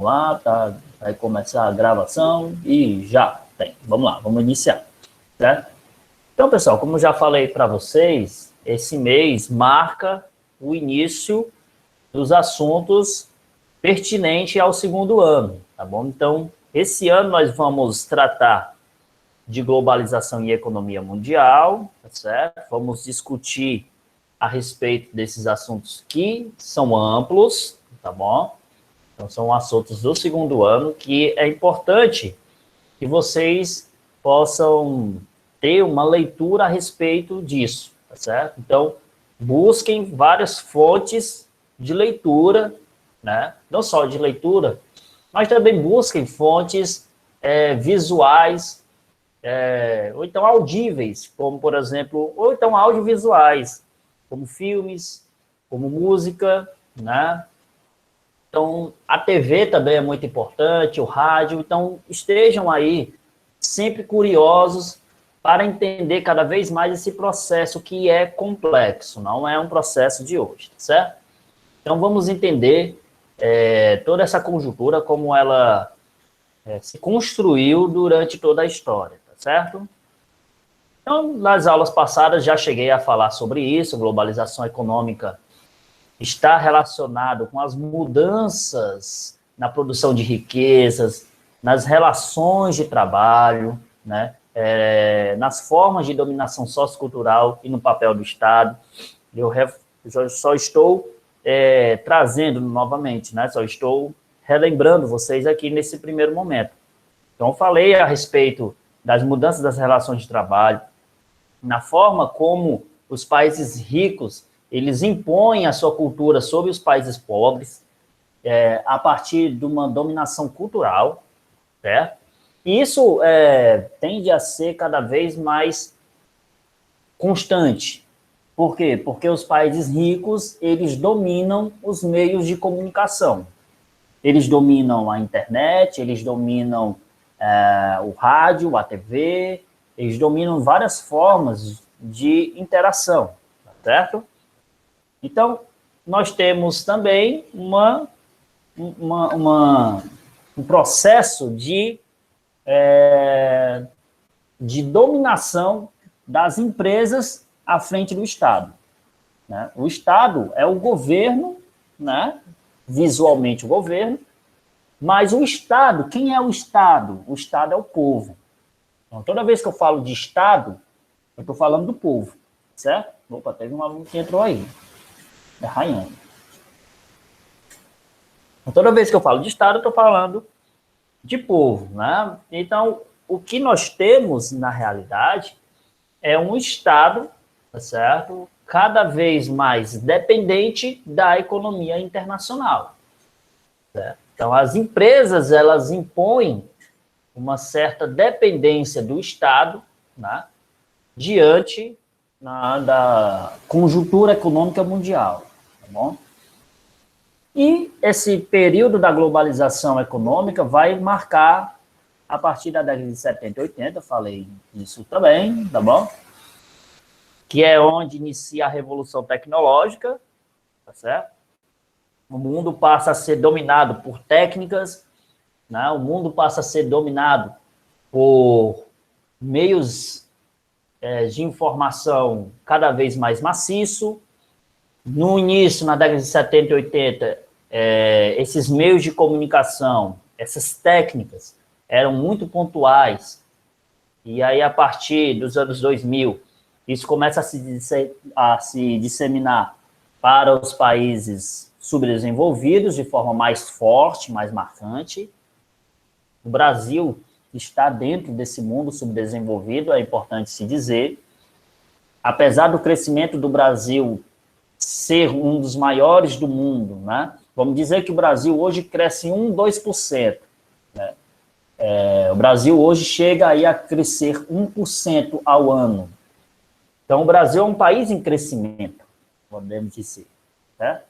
lá, tá? Vai começar a gravação e já tem. Vamos lá, vamos iniciar, certo? Então, pessoal, como eu já falei para vocês, esse mês marca o início dos assuntos pertinentes ao segundo ano, tá bom? Então, esse ano nós vamos tratar de globalização e economia mundial, tá certo? Vamos discutir a respeito desses assuntos que são amplos, tá bom? Então, são assuntos do segundo ano que é importante que vocês possam ter uma leitura a respeito disso, tá certo? Então, busquem várias fontes de leitura, né? Não só de leitura, mas também busquem fontes visuais, ou então audíveis, como, por exemplo, ou então audiovisuais, como filmes, como música, né? Então, a TV também é muito importante, o rádio. Então, estejam aí sempre curiosos para entender cada vez mais esse processo que é complexo, não é um processo de hoje, tá certo? Então, vamos entender toda essa conjuntura, como ela se construiu durante toda a história, tá certo? Então, nas aulas passadas já cheguei a falar sobre isso, globalização econômica está relacionado com as mudanças na produção de riquezas, nas relações de trabalho, né? Nas formas de dominação sociocultural e no papel do Estado. Eu só estou trazendo novamente, né? Só estou relembrando vocês aqui nesse primeiro momento. Então, eu falei a respeito das mudanças das relações de trabalho, na forma como os países ricos eles impõem a sua cultura sobre os países pobres, a partir de uma dominação cultural, certo? E isso tende a ser cada vez mais constante. Por quê? Porque os países ricos, eles dominam os meios de comunicação. Eles dominam a internet, eles dominam o rádio, a TV, eles dominam várias formas de interação, certo? Então, nós temos também um processo de dominação das empresas à frente do Estado, né? O Estado é o governo, né? Visualmente o governo, mas o Estado, quem é o Estado? O Estado é o povo. Então, toda vez que eu falo de Estado, eu estou falando do povo, certo? Opa, teve um aluno que entrou aí. É Rayane. Toda vez que eu falo de Estado, eu estou falando de povo, né? Então, o que nós temos, na realidade, é um Estado, tá certo? Cada vez mais dependente da economia internacional, certo? Então, as empresas, elas impõem uma certa dependência do Estado, né? Diante da conjuntura econômica mundial, tá bom? E esse período da globalização econômica vai marcar a partir da década de 70 e 80, falei isso também, tá bom? Que é onde inicia a revolução tecnológica, tá certo? O mundo passa a ser dominado por técnicas, né? O mundo passa a ser dominado por meios de informação cada vez mais maciço. No início, na década de 70 e 80, esses meios de comunicação, essas técnicas, eram muito pontuais. E aí, a partir dos anos 2000, isso começa a se disseminar para os países subdesenvolvidos de forma mais forte, mais marcante. O Brasil está dentro desse mundo subdesenvolvido, é importante se dizer. Apesar do crescimento do Brasil ser um dos maiores do mundo, né? Vamos dizer que o Brasil hoje cresce 1, 2%. Né? O Brasil hoje chega aí a crescer 1% ao ano. Então, o Brasil é um país em crescimento, podemos dizer. Né?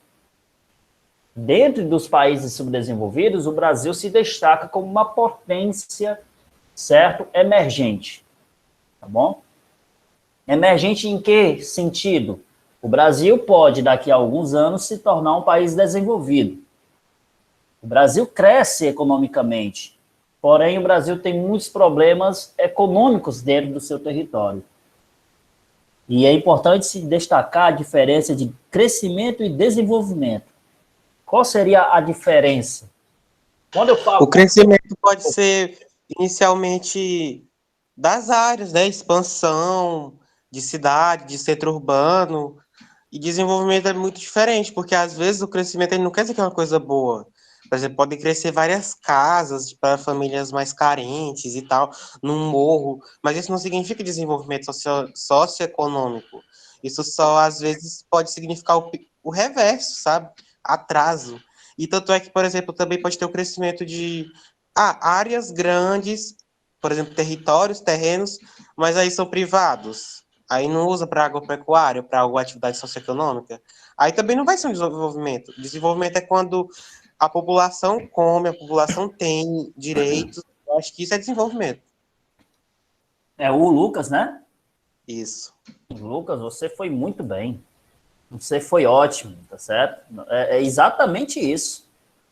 Dentro dos países subdesenvolvidos, o Brasil se destaca como uma potência, certo? Emergente. Tá bom? Emergente em que sentido? O Brasil pode, daqui a alguns anos, se tornar um país desenvolvido. O Brasil cresce economicamente, porém o Brasil tem muitos problemas econômicos dentro do seu território. E é importante se destacar a diferença de crescimento e desenvolvimento. Qual seria a diferença? Quando eu falo... O crescimento pode ser inicialmente das áreas, né? Expansão de cidade, de centro urbano, e desenvolvimento é muito diferente, porque às vezes o crescimento ele não quer dizer que é uma coisa boa. Por exemplo, podem crescer várias casas para famílias mais carentes e tal, num morro, mas isso não significa desenvolvimento socioeconômico. Isso só, às vezes, pode significar o reverso, sabe? Atraso. E tanto é que, por exemplo, também pode ter o crescimento de áreas grandes, por exemplo, territórios, terrenos, mas aí são privados. Aí não usa para agropecuária, para alguma atividade socioeconômica. Aí também não vai ser um desenvolvimento. Desenvolvimento é quando a população come, a população tem direitos. Eu acho que isso é desenvolvimento. É o Lucas, né? Isso. Lucas, você foi muito bem. Você foi ótimo, tá certo? É exatamente isso.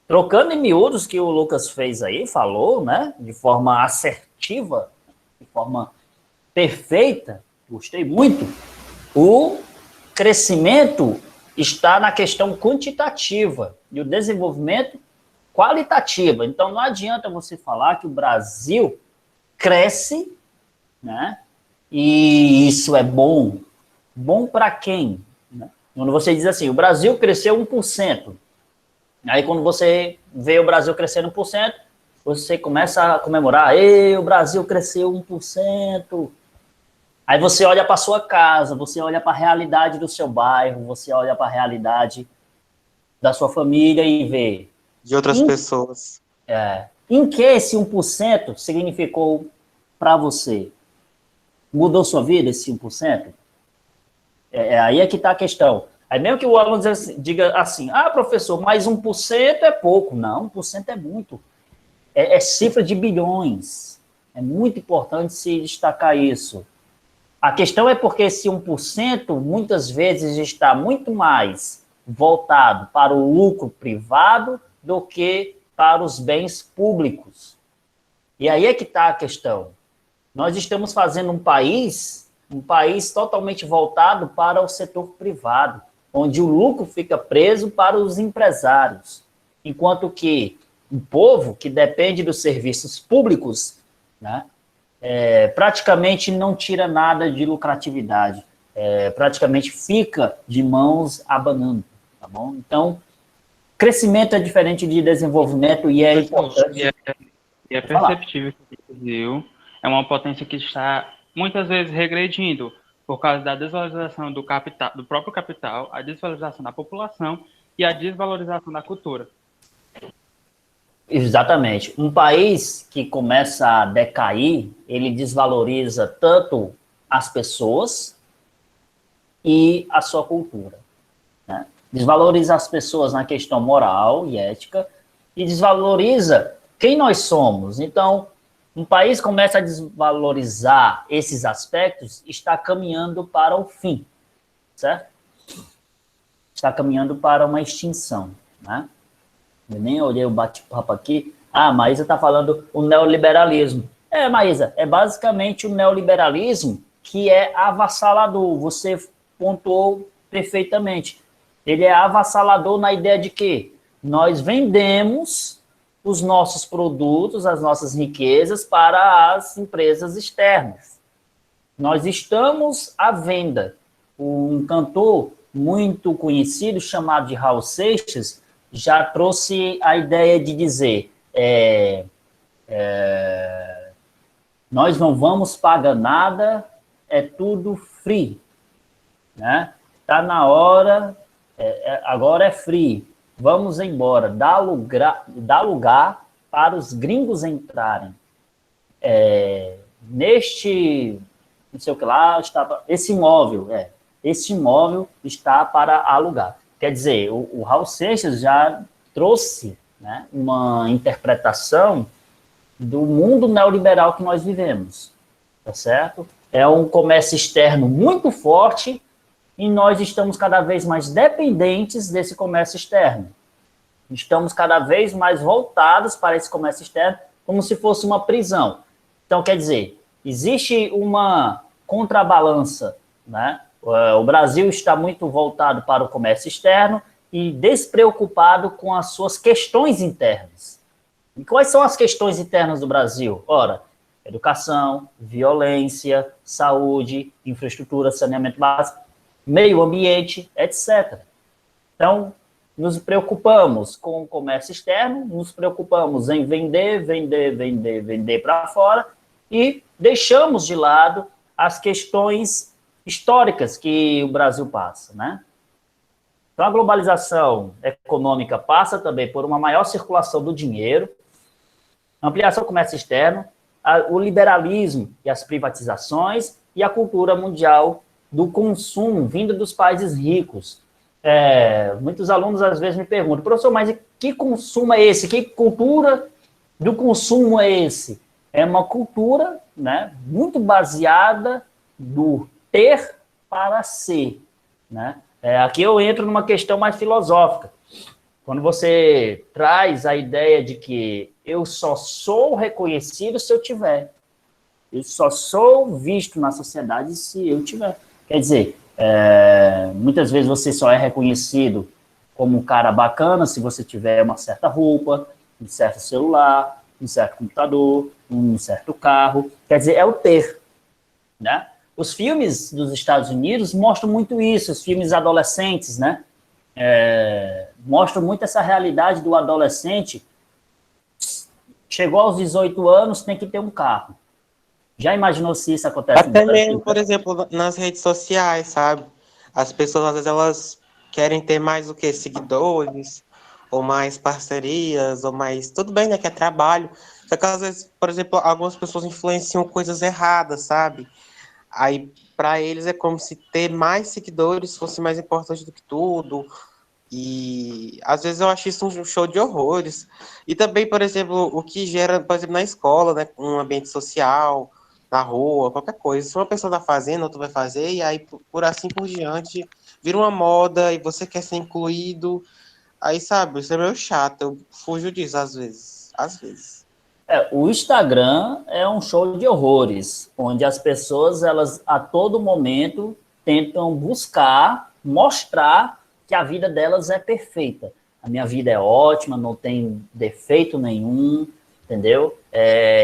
Trocando em miúdos que o Lucas fez aí, falou, né? De forma assertiva, de forma perfeita, gostei muito. O crescimento está na questão quantitativa e o desenvolvimento qualitativo. Então, não adianta você falar que o Brasil cresce, né? E isso é bom. Bom para quem? Né? Quando você diz assim, o Brasil cresceu 1%. Aí, quando você vê o Brasil crescendo 1%, você começa a comemorar, o Brasil cresceu 1%. Aí você olha para a sua casa, você olha para a realidade do seu bairro, você olha para a realidade da sua família e vê... De outras pessoas. Em que esse 1% significou para você? Mudou sua vida esse 1%? Aí é que está a questão. Aí mesmo que o aluno diga assim, professor, mas 1% é pouco. Não, 1% é muito. É cifra de bilhões. É muito importante se destacar isso. A questão é porque esse 1% muitas vezes está muito mais voltado para o lucro privado do que para os bens públicos. E aí é que está a questão. Nós estamos fazendo um país totalmente voltado para o setor privado, onde o lucro fica preso para os empresários, enquanto que o povo, que depende dos serviços públicos, né, praticamente não tira nada de lucratividade, praticamente fica de mãos abanando, tá bom? Então, crescimento é diferente de desenvolvimento e é importante. E é perceptível que o Brasil é uma potência que está muitas vezes regredindo por causa da desvalorização do capital, do próprio capital, a desvalorização da população e a desvalorização da cultura. Exatamente. Um país que começa a decair, ele desvaloriza tanto as pessoas e a sua cultura, né? Desvaloriza as pessoas na questão moral e ética e desvaloriza quem nós somos. Então, um país começa a desvalorizar esses aspectos, está caminhando para o fim, certo? Está caminhando para uma extinção, né? Eu nem olhei o bate-papo aqui. Maísa está falando o neoliberalismo. Maísa, é basicamente o neoliberalismo que é avassalador. Você pontuou perfeitamente. Ele é avassalador na ideia de que nós vendemos os nossos produtos, as nossas riquezas para as empresas externas. Nós estamos à venda. Um cantor muito conhecido, chamado de Raul Seixas, já trouxe a ideia de dizer nós não vamos pagar nada, é tudo free, né? Tá na hora, agora é free, vamos embora, dá lugar para os gringos entrarem. Neste, não sei o que lá, esse imóvel está para alugar. Quer dizer, o Raul Seixas já trouxe, né, uma interpretação do mundo neoliberal que nós vivemos, tá certo? É um comércio externo muito forte e nós estamos cada vez mais dependentes desse comércio externo. Estamos cada vez mais voltados para esse comércio externo como se fosse uma prisão. Então, quer dizer, existe uma contrabalança, né? O Brasil está muito voltado para o comércio externo e despreocupado com as suas questões internas. E quais são as questões internas do Brasil? Ora, educação, violência, saúde, infraestrutura, saneamento básico, meio ambiente, etc. Então, nos preocupamos com o comércio externo, nos preocupamos em vender para fora e deixamos de lado as questões históricas que o Brasil passa, né? Então, a globalização econômica passa também por uma maior circulação do dinheiro, ampliação do comércio externo, o liberalismo e as privatizações e a cultura mundial do consumo vindo dos países ricos. Muitos alunos às vezes me perguntam, professor, mas que consumo é esse? Que cultura do consumo é esse? É uma cultura, né, muito baseada do ter para ser, né? Aqui eu entro numa questão mais filosófica. Quando você traz a ideia de que eu só sou reconhecido se eu tiver, eu só sou visto na sociedade se eu tiver. Quer dizer, muitas vezes você só é reconhecido como um cara bacana se você tiver uma certa roupa, um certo celular, um certo computador, um certo carro. Quer dizer, é o ter, né? Os filmes dos Estados Unidos mostram muito isso, os filmes adolescentes, né? Mostram muito essa realidade do adolescente. Chegou aos 18 anos, tem que ter um carro. Já imaginou se isso acontece no Até Brasil? mesmo, por exemplo, nas redes sociais, sabe? As pessoas, às vezes, elas querem ter mais o quê? Seguidores, ou mais parcerias, ou mais... Tudo bem, né? Que é trabalho. Só que, às vezes, por exemplo, algumas pessoas influenciam coisas erradas, sabe? Aí, para eles, é como se ter mais seguidores fosse mais importante do que tudo. E, às vezes, eu acho isso um show de horrores. E também, por exemplo, o que gera, por exemplo, na escola, né? Um ambiente social, na rua, qualquer coisa. Se uma pessoa está fazendo, outra vai fazer, e aí, por assim por diante, vira uma moda e você quer ser incluído. Aí, sabe, isso é meio chato. Eu fujo disso, às vezes. Às vezes. O Instagram é um show de horrores, onde as pessoas, elas a todo momento tentam buscar, mostrar que a vida delas é perfeita. A minha vida é ótima, não tem defeito nenhum, entendeu?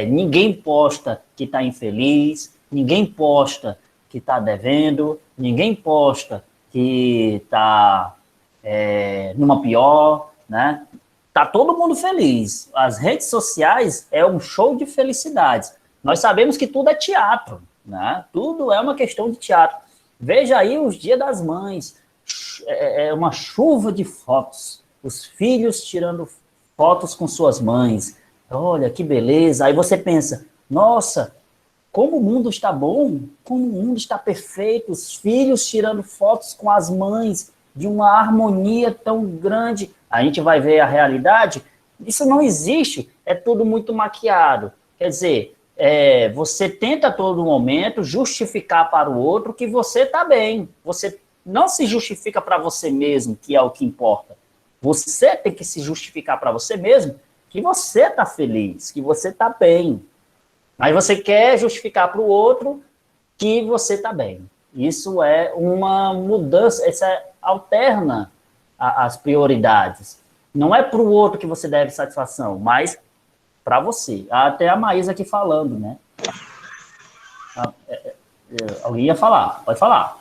Ninguém posta que está infeliz, ninguém posta que está devendo, ninguém posta que está numa pior, né? Tá todo mundo feliz. As redes sociais é um show de felicidades. Nós sabemos que tudo é teatro, né? Tudo é uma questão de teatro. Veja aí os Dias das Mães. É uma chuva de fotos. Os filhos tirando fotos com suas mães. Olha, que beleza. Aí você pensa, nossa, como o mundo está bom, como o mundo está perfeito. Os filhos tirando fotos com as mães de uma harmonia tão grande. A gente vai ver a realidade, isso não existe, é tudo muito maquiado. Quer dizer, você tenta a todo momento justificar para o outro que você está bem. Você não se justifica para você mesmo, que é o que importa. Você tem que se justificar para você mesmo que você está feliz, que você está bem. Aí você quer justificar para o outro que você está bem. Isso é uma mudança, isso alterna as prioridades. Não é para o outro que você deve satisfação, mas para você. Até a Maísa aqui falando, né? Alguém ia falar, pode falar.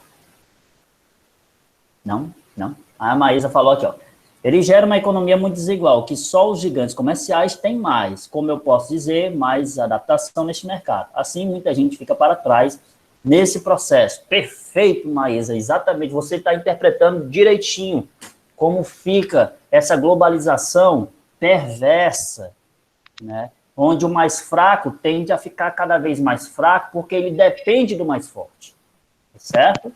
Não? A Maísa falou aqui, ó. Ele gera uma economia muito desigual, que só os gigantes comerciais têm mais, como eu posso dizer, mais adaptação neste mercado. Assim, muita gente fica para trás nesse processo. Perfeito, Maísa, exatamente. Você está interpretando direitinho como fica essa globalização perversa, né? Onde o mais fraco tende a ficar cada vez mais fraco porque ele depende do mais forte. Certo?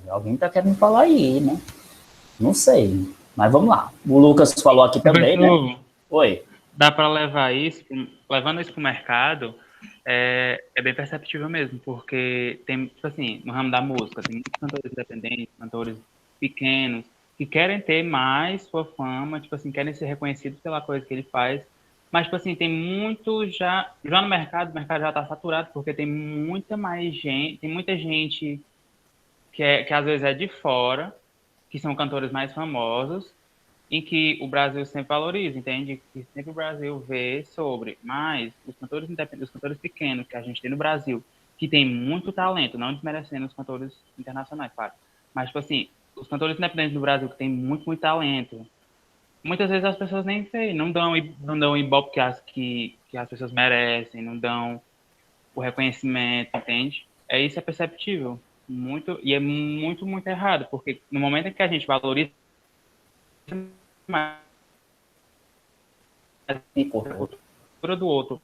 Alguém está querendo falar aí, né? Não sei, mas vamos lá. O Lucas falou aqui também, né? Oi. Dá para levar isso, levando isso para o mercado, é bem perceptível mesmo, porque tem, tipo assim, no ramo da música, tem muitos cantores independentes, cantores pequenos, que querem ter mais sua fama, tipo assim, querem ser reconhecidos pela coisa que ele faz. Mas, tipo assim, tem muito já no mercado, o mercado já está saturado, porque tem muita gente que às vezes é de fora, que são cantores mais famosos, em que o Brasil sempre valoriza, entende? Que sempre o Brasil vê sobre. Mas os cantores independentes, os cantores pequenos que a gente tem no Brasil, que tem muito talento, não desmerecendo os cantores internacionais, claro. Mas, tipo assim, os cantores independentes do Brasil que tem muito, muito talento, muitas vezes as pessoas nem veem, não dão o ibope que as pessoas merecem, não dão o reconhecimento, entende? Isso é perceptível. Muito, e é muito, muito errado, porque no momento em que a gente valoriza mais E a cortou. cultura do outro,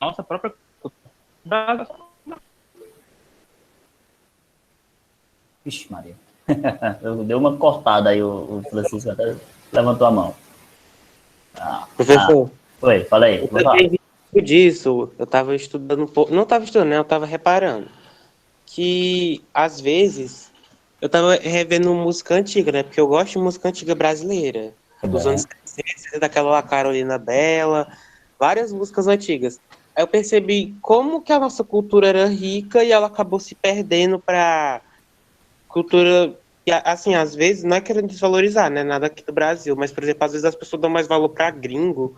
nossa própria cultura, Vixe, Maria. Deu uma cortada aí, o Francisco até levantou a mão. Professor, Oi, falei. eu também vi disso, eu estava estudando um pouco, não estava estudando, né? Eu estava reparando que, às vezes, eu estava revendo música antiga, né? Porque eu gosto de música antiga brasileira, dos anos 60, daquela Carolina Bela, várias músicas antigas. Aí eu percebi como que a nossa cultura era rica e ela acabou se perdendo para cultura. E, assim, às vezes, não é querendo desvalorizar, né? Nada aqui do Brasil, mas, por exemplo, às vezes as pessoas dão mais valor para gringo,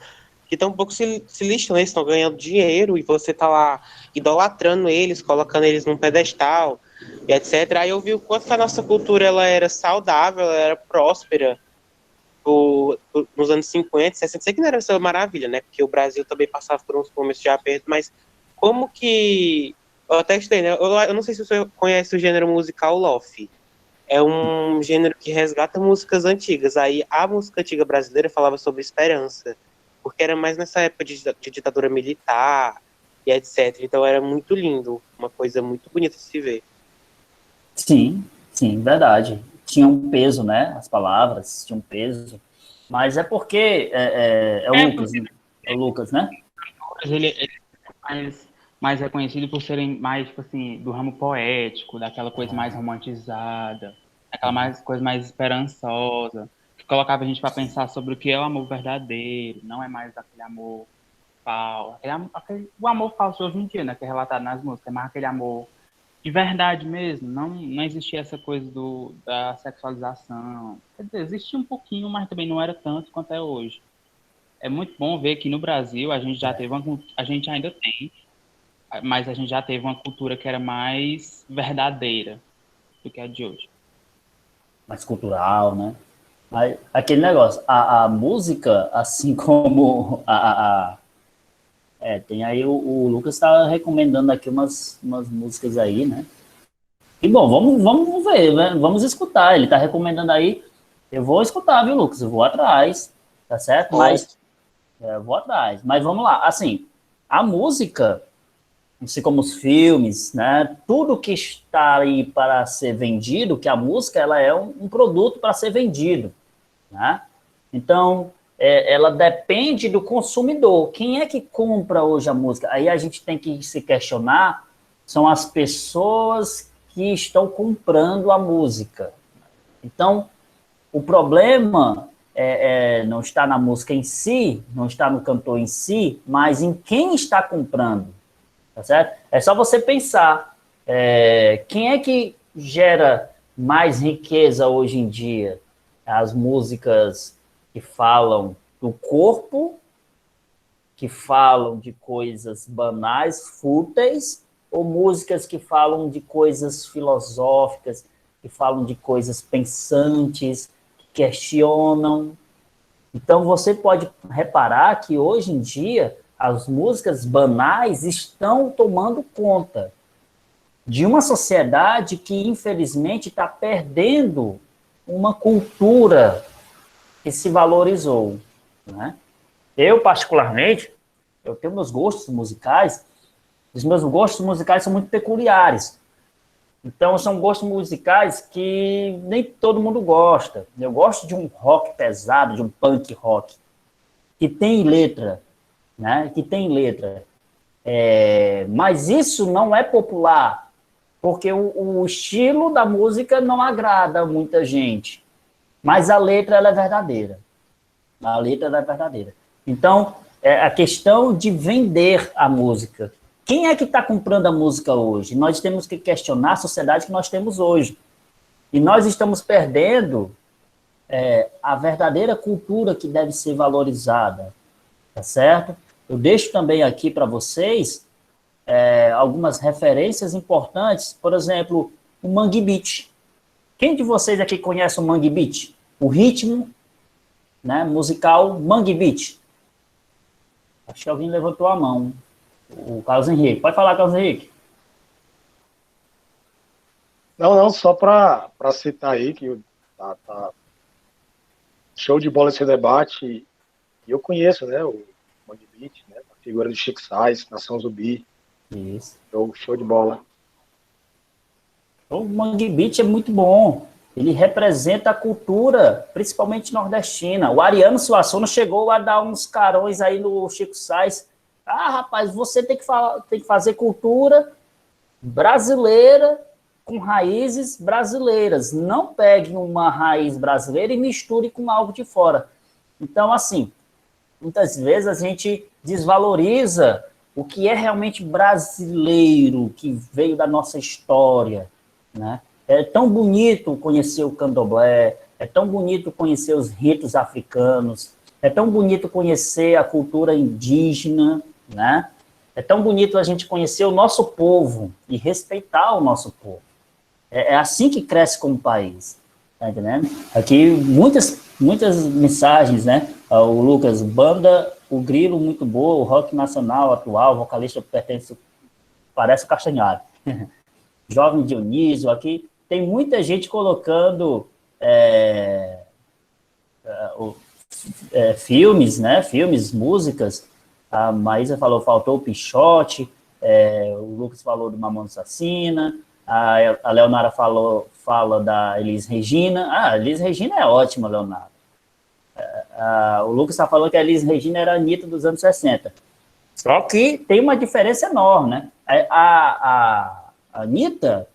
que estão um pouco se lixam, né? Estão ganhando dinheiro e você tá lá idolatrando eles, colocando eles num pedestal, e etc. Aí eu vi o quanto que a nossa cultura ela era saudável, ela era próspera nos anos 50, 60. Sei que não era essa maravilha, né? Porque o Brasil também passava por uns momentos de aperto, mas como que. Eu até estudei, né? Eu não sei se você conhece o gênero musical Lofi. É um gênero que resgata músicas antigas. Aí a música antiga brasileira falava sobre esperança, porque era mais nessa época de ditadura militar e etc. Então era muito lindo, uma coisa muito bonita de se ver. Sim, sim, verdade. Tinha um peso, né? As palavras tinham um peso. Mas é porque é porque o Lucas, né? ele é mais reconhecido por serem mais, tipo assim, do ramo poético, daquela coisa mais romantizada, coisa mais esperançosa, que colocava a gente para pensar sobre o que é o amor verdadeiro, não é mais aquele amor falso, o amor falso hoje em dia, né, que é relatado nas músicas, é mais aquele amor de verdade mesmo, não existia essa coisa da sexualização. Quer dizer, existia um pouquinho, mas também não era tanto quanto é hoje. É muito bom ver que no Brasil a gente já teve a gente ainda tem, mas a gente já teve uma cultura que era mais verdadeira do que a de hoje. Mais cultural, né? Mas aquele negócio, a música, assim como tem aí o Lucas está recomendando aqui umas músicas aí, né? E bom, vamos ver, né? Vamos escutar. Ele está recomendando aí. Eu vou escutar, viu, Lucas? Eu vou atrás, tá certo? Mas eu vou atrás. Mas vamos lá. Assim, a música, assim como os filmes, né? Tudo que está aí para ser vendido, que a música ela é um produto para ser vendido, né? Então, ela depende do consumidor. Quem é que compra hoje a música? Aí a gente tem que se questionar, são as pessoas que estão comprando a música. Então, o problema não está na música em si, não está no cantor em si, mas em quem está comprando, tá certo? É só você pensar, quem é que gera mais riqueza hoje em dia? As músicas que falam do corpo, que falam de coisas banais, fúteis, ou músicas que falam de coisas filosóficas, que falam de coisas pensantes, que questionam. Então você pode reparar que hoje em dia as músicas banais estão tomando conta de uma sociedade que infelizmente está perdendo uma cultura que se valorizou, né? Eu, particularmente, eu tenho meus gostos musicais, os meus gostos musicais são muito peculiares. Então, são gostos musicais que nem todo mundo gosta. Eu gosto de um rock pesado, de um punk rock, que tem letra, né? Que tem letra. Mas isso não é popular, porque o estilo da música não agrada a muita gente. mas a letra ela é verdadeira. A letra ela é verdadeira. Então, é a questão de vender a música. Quem é que está comprando a música hoje? Nós temos que questionar a sociedade que nós temos hoje. E nós estamos perdendo a verdadeira cultura que deve ser valorizada, tá certo? Eu deixo também aqui para vocês algumas referências importantes, por exemplo, o Mangue Beat. Quem de vocês aqui conhece o Mangue Beat? O ritmo, né, musical Mangue Beat. Acho que alguém levantou a mão. O Carlos Henrique. Pode falar, Carlos Henrique. Não, só para citar aí que tá show de bola esse debate. E eu conheço, né, o Mangue Beat, né, a figura do Chico Sainz, Nação Zumbi. Isso. Show de bola. O Mangue Beat é muito bom. Ele representa a cultura, principalmente nordestina. O Ariano Suassuna chegou a dar uns carões aí no Chico Sainz. Ah, rapaz, você tem que fazer cultura brasileira com raízes brasileiras. Não pegue uma raiz brasileira e misture com algo de fora. Então, assim, muitas vezes a gente desvaloriza o que é realmente brasileiro, que veio da nossa história, né? É tão bonito conhecer o candomblé, é tão bonito conhecer os ritos africanos, é tão bonito conhecer a cultura indígena, né? É tão bonito a gente conhecer o nosso povo e respeitar o nosso povo. É assim que cresce como país, tá entendendo? Aqui muitas mensagens, né? O Lucas, banda O Grilo, muito boa, o rock nacional atual, vocalista parece o Castanhari. Jovem Dionísio, aqui tem muita gente colocando filmes, né? Filmes, músicas. A Maísa falou, faltou o Pichote, o Lucas falou do Mamonas Assassina, a Leonara fala da Elis Regina. Ah, a Elis Regina é ótima, Leonara. O Lucas está falando que a Elis Regina era a Anitta dos anos 60. Só que tem uma diferença enorme, né? A Anitta,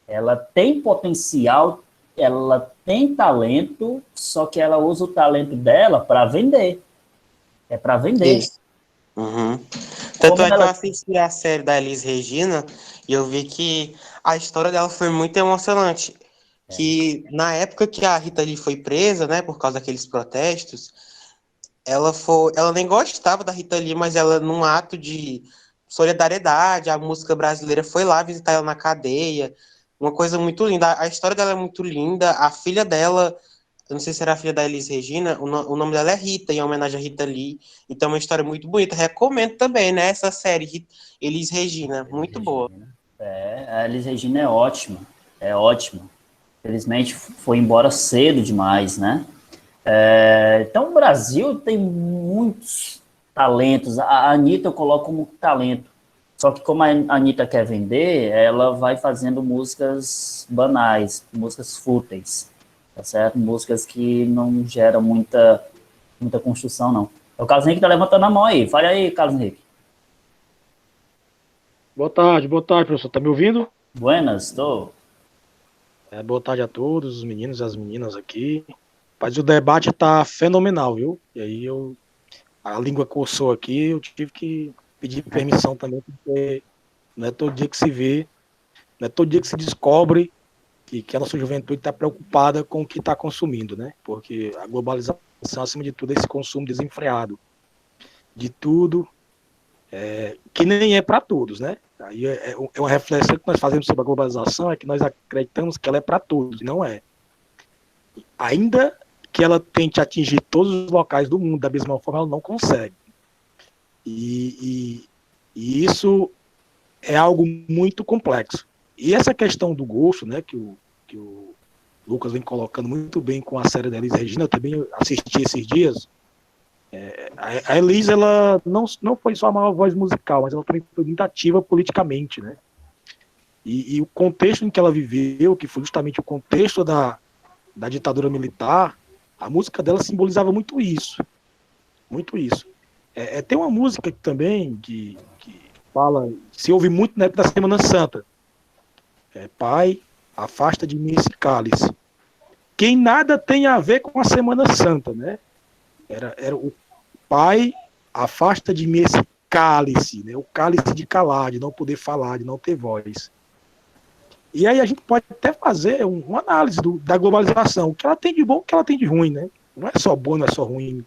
ela tem potencial, ela tem talento, só que ela usa o talento dela para vender. É para vender. Isso. Uhum. Tanto é que eu assisti a série da Elis Regina e eu vi que a história dela foi muito emocionante. Que na época que a Rita Lee foi presa, né, por causa daqueles protestos, ela nem gostava da Rita Lee, mas ela, num ato de solidariedade, a música brasileira foi lá visitar ela na cadeia. Uma coisa muito linda. A história dela é muito linda. A filha dela, eu não sei se era a filha da Elis Regina, o nome dela é Rita, em homenagem a Rita Lee. Então é uma história muito bonita. Recomendo também, né, essa série, Elis Regina, muito boa. A Elis Regina é ótima, Felizmente foi embora cedo demais, né? Então o Brasil tem muitos talentos. A Anitta eu coloco como talento. Só que como a Anitta quer vender, ela vai fazendo músicas banais, músicas fúteis, tá certo? Músicas que não geram muita construção, não. O Carlos Henrique tá levantando a mão aí. Fale aí, Carlos Henrique. Boa tarde, professor. Tá me ouvindo? Buenas, estou. Boa tarde a todos, os meninos e as meninas aqui. Mas o debate tá fenomenal, viu? E aí a língua coçou aqui, eu tive que pedir permissão também, porque não é todo dia que se vê, não é todo dia que se descobre que a nossa juventude está preocupada com o que está consumindo, né? Porque a globalização, acima de tudo, é esse consumo desenfreado de tudo, que nem é para todos, né? Aí é uma reflexão que nós fazemos sobre a globalização, é que nós acreditamos que ela é para todos, e não é. Ainda que ela tente atingir todos os locais do mundo da mesma forma, ela não consegue. E isso é algo muito complexo. E essa questão do gosto, né, que o Lucas vem colocando muito bem com a série da Elis Regina, eu também assisti esses dias. A Elis, ela não foi só a maior voz musical, mas ela também foi muito ativa politicamente, né? E o contexto em que ela viveu, que foi justamente o contexto da ditadura militar, a música dela simbolizava muito isso. Muito isso. Tem uma música também que fala, se ouve muito na época da Semana Santa. Pai, afasta de mim esse cálice. que em nada tem a ver com a Semana Santa, né? Era o Pai, afasta de mim esse cálice, né? O cálice de calar, de não poder falar, de não ter voz. E aí a gente pode até fazer uma análise da globalização, o que ela tem de bom, o que ela tem de ruim, né? Não é só bom, não é só ruim.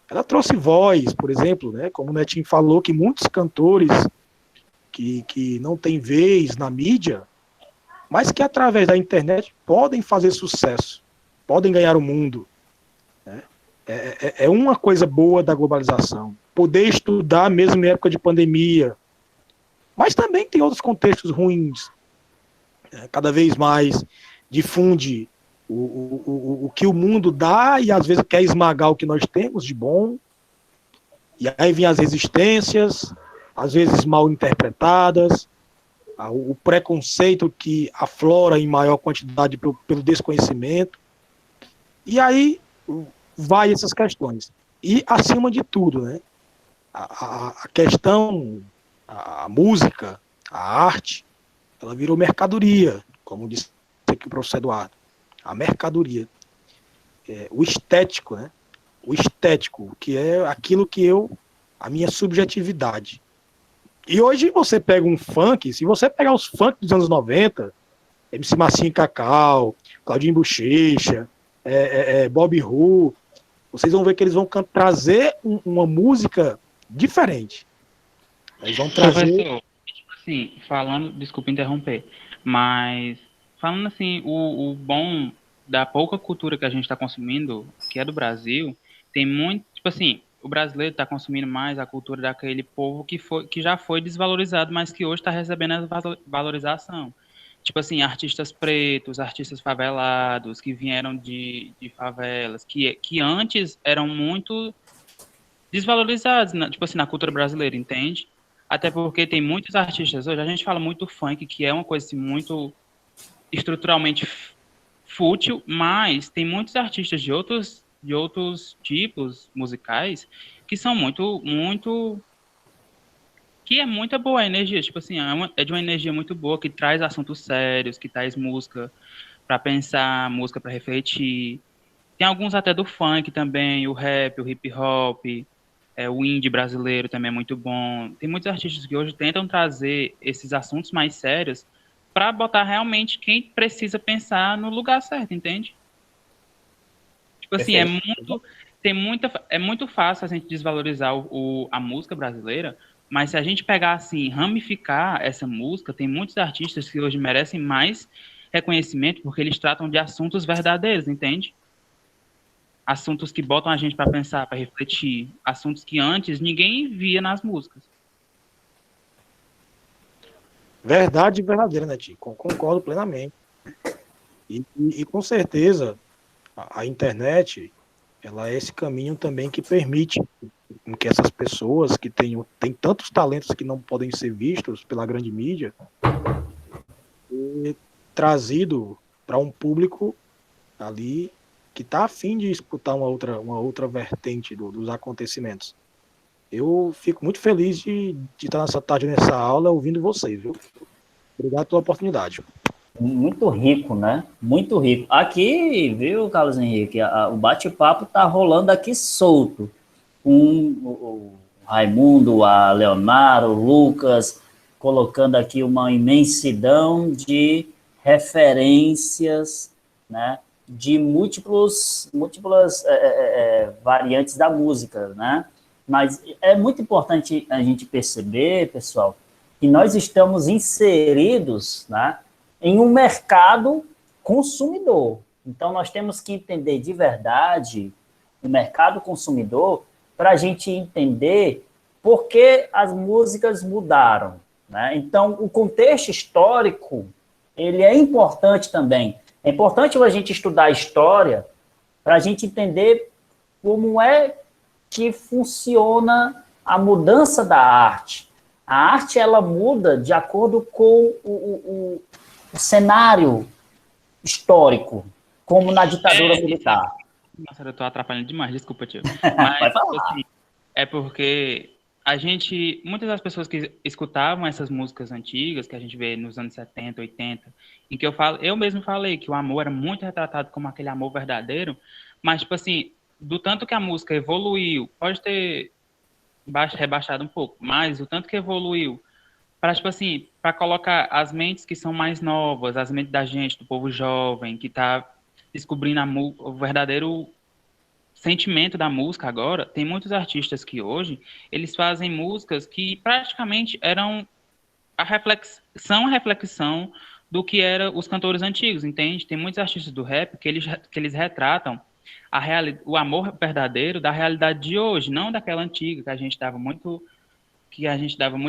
Ela trouxe voz, por exemplo, né? Como o Netinho falou, que muitos cantores que não têm vez na mídia, mas que através da internet podem fazer sucesso, podem ganhar o mundo. Né? É uma coisa boa da globalização. Poder estudar mesmo em época de pandemia. Mas também tem outros contextos ruins. Cada vez mais difunde o que o mundo dá e às vezes quer esmagar o que nós temos de bom. E aí vem as resistências, às vezes mal interpretadas, o preconceito que aflora em maior quantidade pelo desconhecimento. E aí vai essas questões. E, acima de tudo, né, a questão, a música, a arte, ela virou mercadoria, como disse aqui o professor Eduardo. A mercadoria. O estético, né? O estético, que é aquilo que a minha subjetividade. E hoje você pega um funk, se você pegar os funk dos anos 90, MC Massinho e Cacau, Claudinho Bochecha, Bob Ru, vocês vão ver que eles vão trazer uma música diferente. Eles vão trazer... Professor, assim, falando, desculpa interromper, mas falando assim, o bom da pouca cultura que a gente está consumindo, que é do Brasil, tem muito, tipo assim, o brasileiro está consumindo mais a cultura daquele povo que já foi desvalorizado, mas que hoje está recebendo essa valorização. Tipo assim, artistas pretos, artistas favelados, que vieram de favelas, que antes eram muito desvalorizados, tipo assim, na cultura brasileira, entende? Até porque tem muitos artistas hoje, a gente fala muito funk, que é uma coisa assim, muito estruturalmente fútil, mas tem muitos artistas de outros tipos musicais que são muito que é muito boa a energia, tipo assim, é de uma energia muito boa, que traz assuntos sérios, que traz música para pensar, música para refletir. Tem alguns até do funk também, o rap, o hip hop, o indie brasileiro também é muito bom. Tem muitos artistas que hoje tentam trazer esses assuntos mais sérios para botar realmente quem precisa pensar no lugar certo, entende? Tipo assim, é muito fácil a gente desvalorizar a música brasileira, mas se a gente pegar assim, ramificar essa música, tem muitos artistas que hoje merecem mais reconhecimento porque eles tratam de assuntos verdadeiros, entende? Assuntos que botam a gente para pensar, para refletir, assuntos que antes ninguém via nas músicas. Verdade verdadeira, né, Tio? Concordo plenamente. E com certeza a internet, ela é esse caminho também que permite que essas pessoas que têm tantos talentos que não podem ser vistos pela grande mídia, trazido para um público ali que está a fim de escutar uma outra vertente dos acontecimentos. Eu fico muito feliz de estar nessa tarde, nessa aula, ouvindo vocês, viu? Obrigado pela oportunidade. Muito rico, né? Muito rico. Aqui, viu, Carlos Henrique, o bate-papo tá rolando aqui solto. O Raimundo, a Leonardo, o Lucas, colocando aqui uma imensidão de referências, né? De múltiplas variantes da música, né? Mas é muito importante a gente perceber, pessoal, que nós estamos inseridos, né, em um mercado consumidor. Então, nós temos que entender de verdade o mercado consumidor para a gente entender por que as músicas mudaram, né? Então, o contexto histórico, ele é importante também. É importante a gente estudar a história para a gente entender como é que funciona a mudança da arte. A arte, ela muda de acordo com o cenário histórico, como na ditadura militar. Nossa, eu tô atrapalhando demais, desculpa, tio. Vai Mas, falar. assim, é porque muitas das pessoas que escutavam essas músicas antigas, que a gente vê nos anos 70, 80, em que eu mesmo falei que o amor era muito retratado como aquele amor verdadeiro, mas, tipo assim, do tanto que a música evoluiu, pode ter rebaixado um pouco, mas o tanto que evoluiu, para, tipo assim, para colocar as mentes que são mais novas, as mentes da gente, do povo jovem, que está descobrindo o verdadeiro sentimento da música agora, tem muitos artistas que hoje, eles fazem músicas que praticamente eram são a reflexão do que eram os cantores antigos, entende? Tem muitos artistas do rap que eles retratam o amor verdadeiro da realidade de hoje, não daquela antiga que a gente dava muito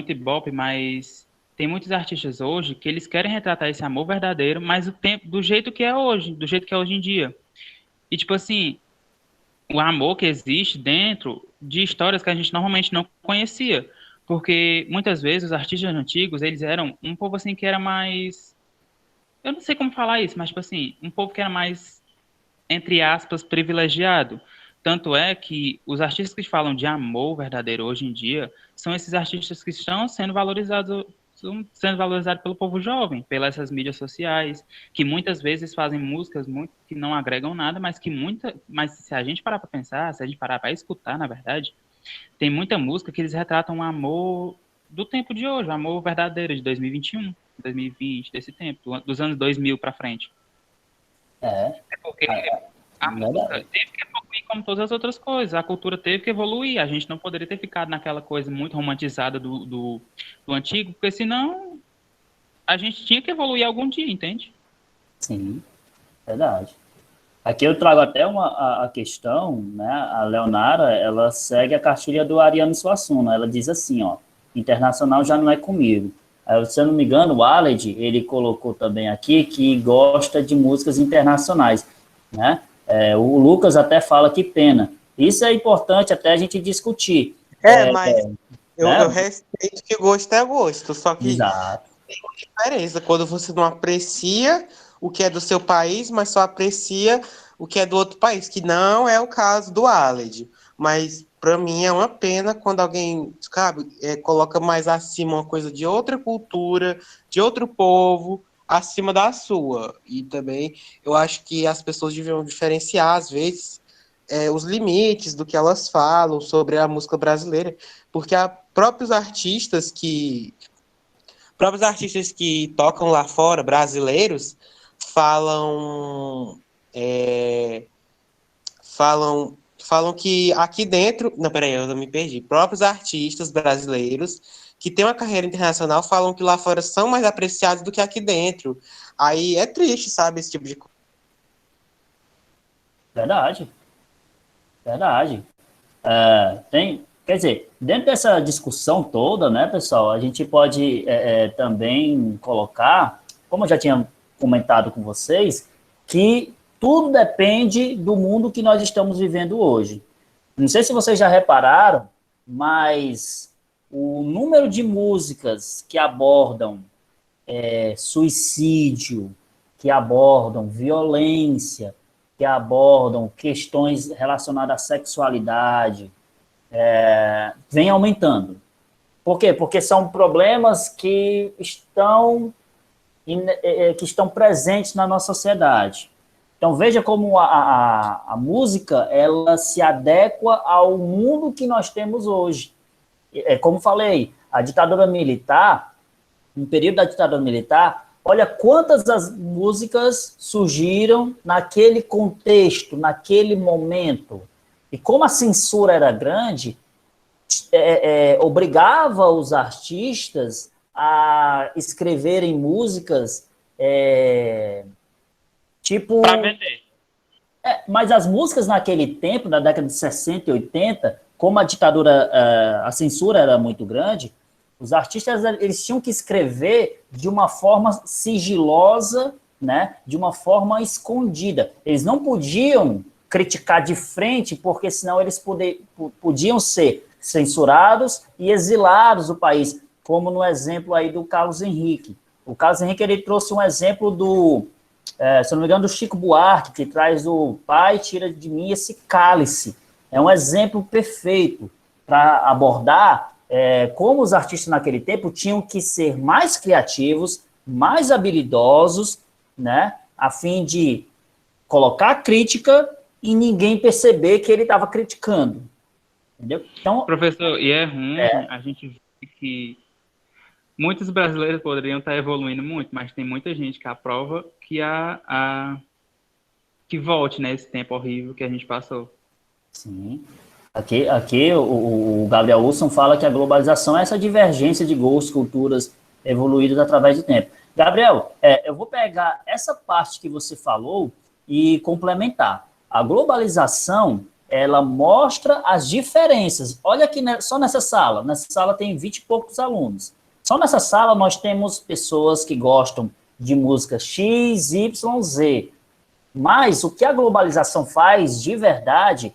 ibope, mas tem muitos artistas hoje que eles querem retratar esse amor verdadeiro, mas do jeito que é hoje, do jeito que é hoje em dia. E tipo assim, o amor que existe dentro de histórias que a gente normalmente não conhecia. Porque muitas vezes os artistas antigos, eles eram um povo assim que era mais. Eu não sei como falar isso, mas tipo assim, um povo que era mais, entre aspas, privilegiado. Tanto é que os artistas que falam de amor verdadeiro hoje em dia são esses artistas que estão sendo valorizados pelo povo jovem, pelas essas mídias sociais, que muitas vezes fazem músicas muito que não agregam nada, mas se a gente parar para pensar, se a gente parar para escutar, na verdade, tem muita música que eles retratam o amor do tempo de hoje, o amor verdadeiro de 2021, 2020, desse tempo, dos anos 2000 para frente. É porque a música teve que evoluir como todas as outras coisas. A cultura teve que evoluir. A gente não poderia ter ficado naquela coisa muito romantizada do antigo, porque senão a gente tinha que evoluir algum dia, entende? Sim, verdade. Aqui eu trago até a questão, né? A Leonara, ela segue a cartilha do Ariano Suassuna. Ela diz assim, ó, internacional já não é comigo. Aí, se eu não me engano, o Aled, ele colocou também aqui que gosta de músicas internacionais, né? O Lucas até fala que pena. Isso é importante até a gente discutir. Mas eu respeito que gosto é gosto, só que Exato. tem uma diferença quando você não aprecia o que é do seu país, mas só aprecia o que é do outro país, que não é o caso do Aled. Mas para mim é uma pena quando alguém, sabe, coloca mais acima uma coisa de outra cultura, de outro povo, acima da sua. E também eu acho que as pessoas deviam diferenciar, às vezes, os limites do que elas falam sobre a música brasileira, porque há próprios artistas que tocam lá fora, brasileiros, falam falam que aqui dentro, não, peraí, eu me perdi. Próprios artistas brasileiros que têm uma carreira internacional falam que lá fora são mais apreciados do que aqui dentro. Aí é triste, sabe, esse tipo de coisa. Verdade. Quer dizer, dentro dessa discussão toda, né, pessoal, a gente pode também colocar, como eu já tinha comentado com vocês, que tudo depende do mundo que nós estamos vivendo hoje. Não sei se vocês já repararam, mas o número de músicas que abordam suicídio, que abordam violência, que abordam questões relacionadas à sexualidade, vem aumentando. Por quê? Porque são problemas que estão presentes na nossa sociedade. Então, veja como a música ela se adequa ao mundo que nós temos hoje. Como falei, a ditadura militar, no período da ditadura militar, olha quantas as músicas surgiram naquele contexto, naquele momento. E como a censura era grande, obrigava os artistas a escreverem músicas tipo... Para vender. Mas as músicas naquele tempo, na década de 60 e 80, como a ditadura, a censura era muito grande, os artistas eles tinham que escrever de uma forma sigilosa, né, de uma forma escondida. Eles não podiam criticar de frente, porque senão eles podiam ser censurados e exilados do país, como no exemplo aí do Carlos Henrique. O Carlos Henrique ele trouxe um exemplo se não me engano, do Chico Buarque, que traz o Pai, tira de mim esse cálice. É um exemplo perfeito para abordar como os artistas naquele tempo tinham que ser mais criativos, mais habilidosos, né, a fim de colocar crítica e ninguém perceber que ele estava criticando, entendeu? Então, Professor, e é ruim a gente ver que muitos brasileiros poderiam estar evoluindo muito, mas tem muita gente que aprova que volte, né, esse tempo horrível que a gente passou. sim. Aqui o Gabriel Wilson fala que a globalização é essa divergência de gostos, culturas evoluídas através do tempo. Gabriel, eu vou pegar essa parte que você falou e complementar. A globalização, ela mostra as diferenças. Olha aqui, só nessa sala tem 20 e poucos alunos. Só nessa sala nós temos pessoas que gostam de música X, Y, Z. Mas o que a globalização faz de verdade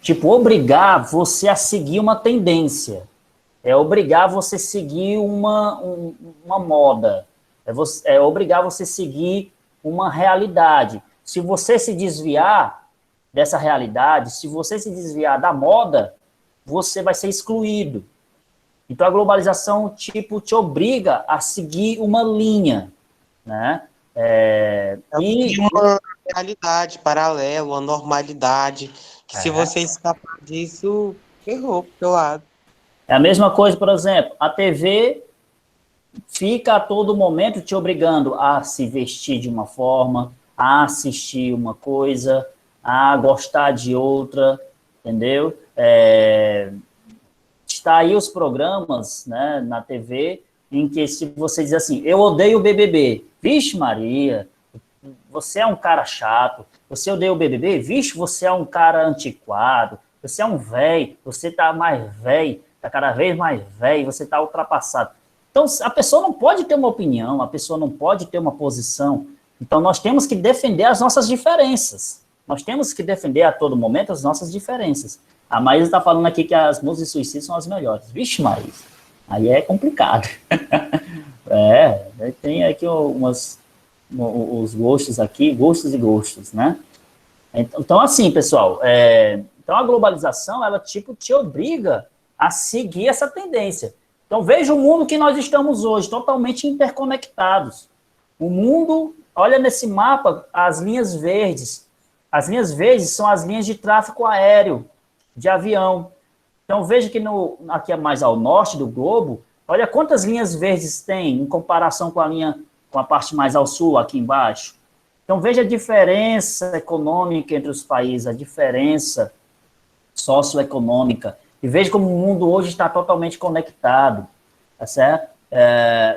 tipo, obrigar você a seguir uma tendência, obrigar você a seguir uma moda, obrigar você a seguir uma realidade. Se você se desviar dessa realidade, se você se desviar da moda, você vai ser excluído. Então, a globalização, tipo, te obriga a seguir uma linha, né? Uma realidade paralela, uma normalidade, que se você escapar disso, ferrou pro teu lado. É a mesma coisa, por exemplo, a TV fica a todo momento te obrigando a se vestir de uma forma, a assistir uma coisa, a gostar de outra, entendeu? Está aí os programas, né, na TV, em que se você diz assim, eu odeio o BBB, vixe Maria, você é um cara chato, você odeia o BBB, vixe, você é um cara antiquado, você é um velho, você tá mais velho, tá cada vez mais velho, você tá ultrapassado. Então, a pessoa não pode ter uma opinião, a pessoa não pode ter uma posição. Então, nós temos que defender as nossas diferenças. Nós temos que defender a todo momento as nossas diferenças. A Maísa está falando aqui que as músicas de suicídio são as melhores. Vixe, Maísa, aí é complicado. Tem aqui os gostos aqui, gostos e gostos, né? Então, assim, pessoal, então a globalização, ela, tipo, te obriga a seguir essa tendência. Então, veja o mundo que nós estamos hoje, totalmente interconectados. O mundo, olha nesse mapa, as linhas verdes. As linhas verdes são as linhas de tráfego aéreo, de avião. Então, veja que aqui mais ao norte do globo, olha quantas linhas verdes tem em comparação com a parte mais ao sul, aqui embaixo. Então, veja a diferença econômica entre os países, a diferença socioeconômica. E veja como o mundo hoje está totalmente conectado, tá certo?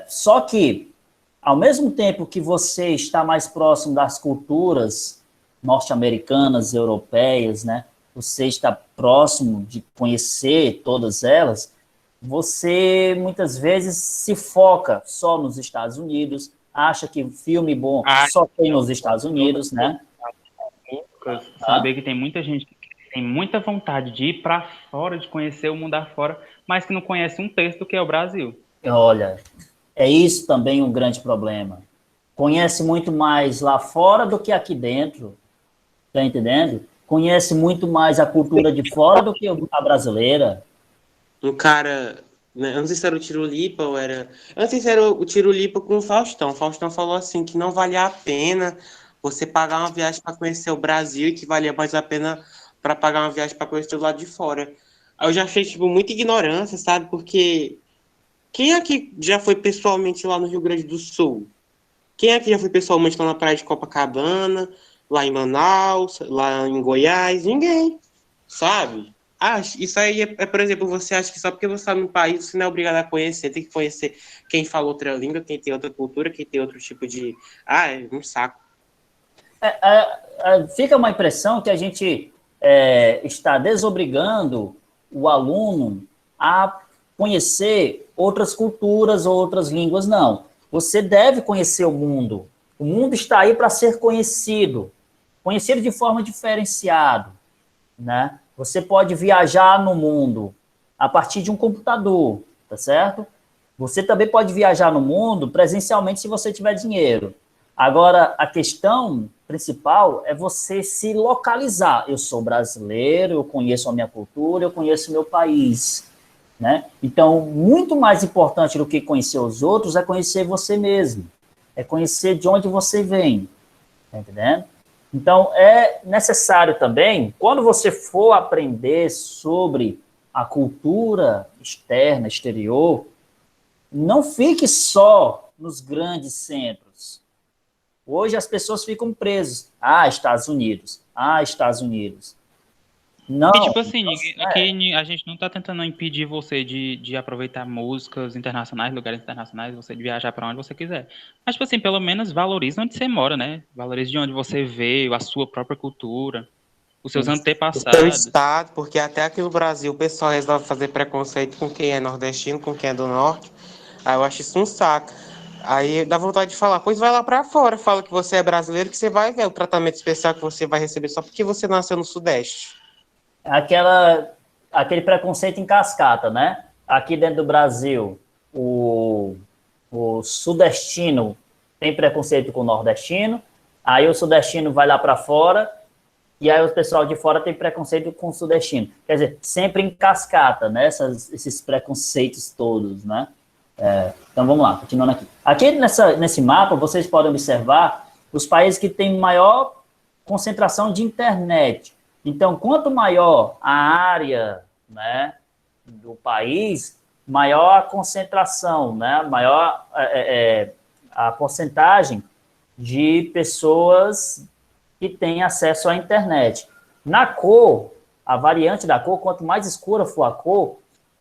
Só que, ao mesmo tempo que você está mais próximo das culturas norte-americanas, europeias, né? Você está próximo de conhecer todas elas, você muitas vezes se foca só nos Estados Unidos, acha que filme bom só tem nos Estados Unidos, né? Saber que tem muita gente que tem muita vontade de ir para fora, de conhecer o mundo afora, mas que não conhece um terço do que é o Brasil. Olha, é isso também um grande problema. Conhece muito mais lá fora do que aqui dentro, tá entendendo? Conhece muito mais a cultura de fora do que a brasileira. Um cara, né, eu não sei se era o Tirulipa ou era... Eu não sei se era o Tirulipa com o Faustão. O Faustão falou assim, que não valia a pena você pagar uma viagem para conhecer o Brasil e que valia mais a pena para pagar uma viagem para conhecer o lado de fora. Aí eu já achei, tipo, muita ignorância, sabe? Porque quem aqui já foi pessoalmente lá no Rio Grande do Sul? Quem aqui já foi pessoalmente lá na praia de Copacabana, lá em Manaus, lá em Goiás? Ninguém, sabe? Isso aí por exemplo, você acha que só porque você está num país você não é obrigado a conhecer, tem que conhecer quem fala outra língua, quem tem outra cultura, quem tem outro tipo de... é um saco. Fica uma impressão que a gente está desobrigando o aluno a conhecer outras culturas, outras línguas. Não. Você deve conhecer o mundo. O mundo está aí para ser conhecido de forma diferenciada, né? Você pode viajar no mundo a partir de um computador, tá certo? Você também pode viajar no mundo presencialmente se você tiver dinheiro. Agora, a questão principal é você se localizar. Eu sou brasileiro, eu conheço a minha cultura, eu conheço o meu país, né? Então, muito mais importante do que conhecer os outros é conhecer você mesmo, é conhecer de onde você vem, tá entendendo? Então, é necessário também, quando você for aprender sobre a cultura externa, exterior, não fique só nos grandes centros. Hoje as pessoas ficam presas. Estados Unidos. Estados Unidos. Não. E tipo assim, aqui a gente não tá tentando impedir você de aproveitar músicas internacionais, lugares internacionais, você de viajar para onde você quiser. Mas, tipo assim, pelo menos valorize onde você mora, né? Valorize de onde você veio, a sua própria cultura, os seus O seu antepassados. estado, porque até aqui no Brasil o pessoal resolve fazer preconceito com quem é nordestino, com quem é do norte. Aí eu acho isso um saco. Aí dá vontade de falar, pois vai lá pra fora, fala que você é brasileiro, que você vai ver o tratamento especial que você vai receber só porque você nasceu no Sudeste. Aquele preconceito em cascata, né? Aqui dentro do Brasil, o sudestino tem preconceito com o nordestino, aí o sudestino vai lá para fora, e aí o pessoal de fora tem preconceito com o sudestino. Quer dizer, sempre em cascata, né? Esses preconceitos todos, né? Então vamos lá, continuando aqui. Aqui nesse mapa, vocês podem observar os países que têm maior concentração de internet. Então, quanto maior a área, né, do país, maior a concentração, né, maior a porcentagem de pessoas que têm acesso à internet. Na cor, a variante da cor, quanto mais escura for a cor,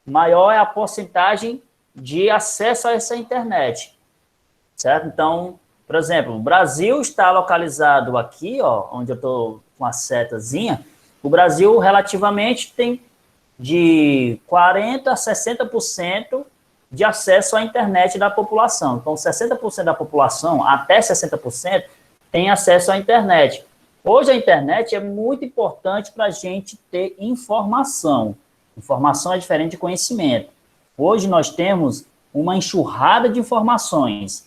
maior é a porcentagem de acesso a essa internet, certo? Então, por exemplo, o Brasil está localizado aqui, ó, onde eu estou com a setazinha. O Brasil, relativamente, tem de 40% a 60% de acesso à internet da população. Então, 60% da população, até 60%, tem acesso à internet. Hoje, a internet é muito importante para a gente ter informação. Informação é diferente de conhecimento. Hoje nós temos uma enxurrada de informações.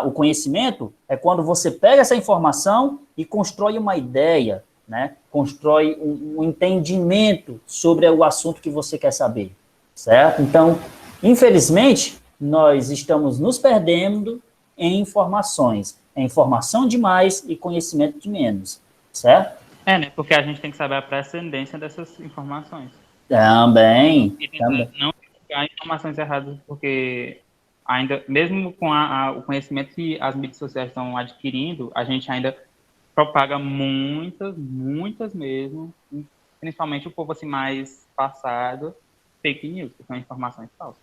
O conhecimento é quando você pega essa informação e constrói uma ideia, né? Constrói um entendimento sobre o assunto que você quer saber, certo? Então, infelizmente, nós estamos nos perdendo em informações. É informação demais e conhecimento de menos, certo? Né? Porque a gente tem que saber a precedência dessas informações. Também. Não ficar informações erradas, porque ainda, mesmo com o conhecimento que as mídias sociais estão adquirindo, a gente ainda propaga muitas mesmo, principalmente o povo assim mais passado, fake news, que são informações falsas.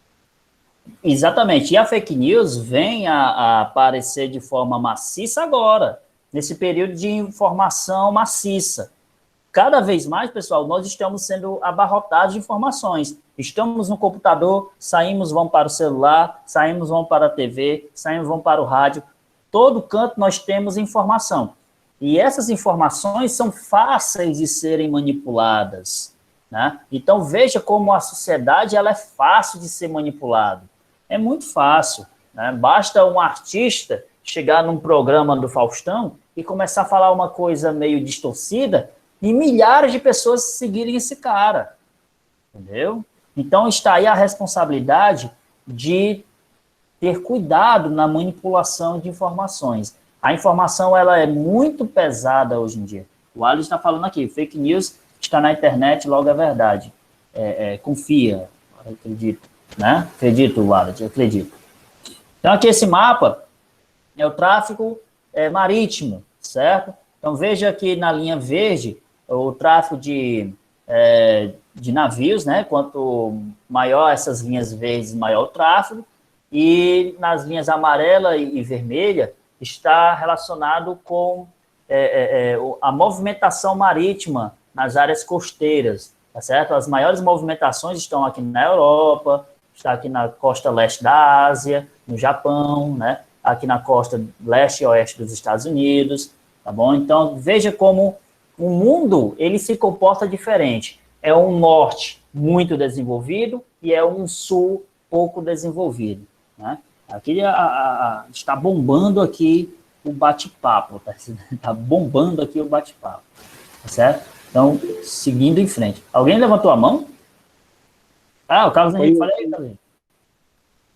Exatamente, e a fake news vem a aparecer de forma maciça agora, nesse período de informação maciça. Cada vez mais, pessoal, nós estamos sendo abarrotados de informações. Estamos no computador, saímos, vamos para o celular, saímos, vamos para a TV, saímos, vamos para o rádio. Todo canto nós temos informação. E essas informações são fáceis de serem manipuladas, né? Então, veja como a sociedade ela é fácil de ser manipulada. É muito fácil, né? Basta um artista chegar num programa do Faustão e começar a falar uma coisa meio distorcida e milhares de pessoas seguirem esse cara, entendeu? Então, está aí a responsabilidade de ter cuidado na manipulação de informações. A informação ela é muito pesada hoje em dia. O Alisson está falando aqui, fake news está na internet, logo é verdade. Confia, acredito, né? Acredito, Alisson, acredito. Então, aqui esse mapa é o tráfego marítimo, certo? Então, veja aqui na linha verde o tráfego de navios, né? Quanto maior essas linhas verdes, maior o tráfego. E nas linhas amarela e vermelha está relacionado com a movimentação marítima nas áreas costeiras, tá certo? As maiores movimentações estão aqui na Europa, está aqui na costa leste da Ásia, no Japão, né? Aqui na costa leste e oeste dos Estados Unidos, tá bom? Então, veja como o mundo, ele se comporta diferente. É um norte muito desenvolvido e é um sul pouco desenvolvido, né? Aqui está bombando aqui o bate-papo, tá bombando aqui o bate-papo, tá certo? Então, seguindo em frente. Alguém levantou a mão? Ah, o Carlos Henrique, falei aí, Carlos.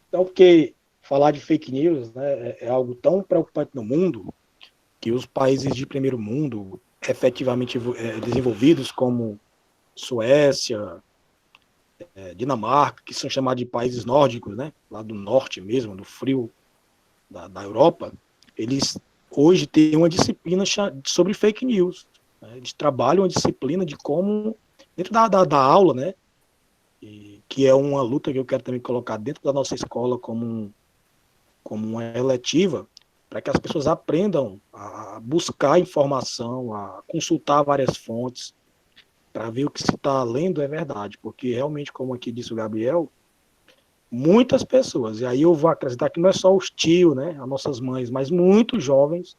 Então, porque falar de fake news, né, é algo tão preocupante no mundo que os países de primeiro mundo, efetivamente desenvolvidos, como Suécia, Dinamarca, que são chamados de países nórdicos, né, lá do norte mesmo, do frio da Europa, eles hoje têm uma disciplina sobre fake news. Né, eles trabalham uma disciplina de como, dentro da aula, né, que é uma luta que eu quero também colocar dentro da nossa escola como uma eletiva, para que as pessoas aprendam a buscar informação, a consultar várias fontes, para ver o que se está lendo é verdade, porque realmente, como aqui disse o Gabriel, muitas pessoas, e aí eu vou acrescentar que não é só os tios, né, as nossas mães, mas muitos jovens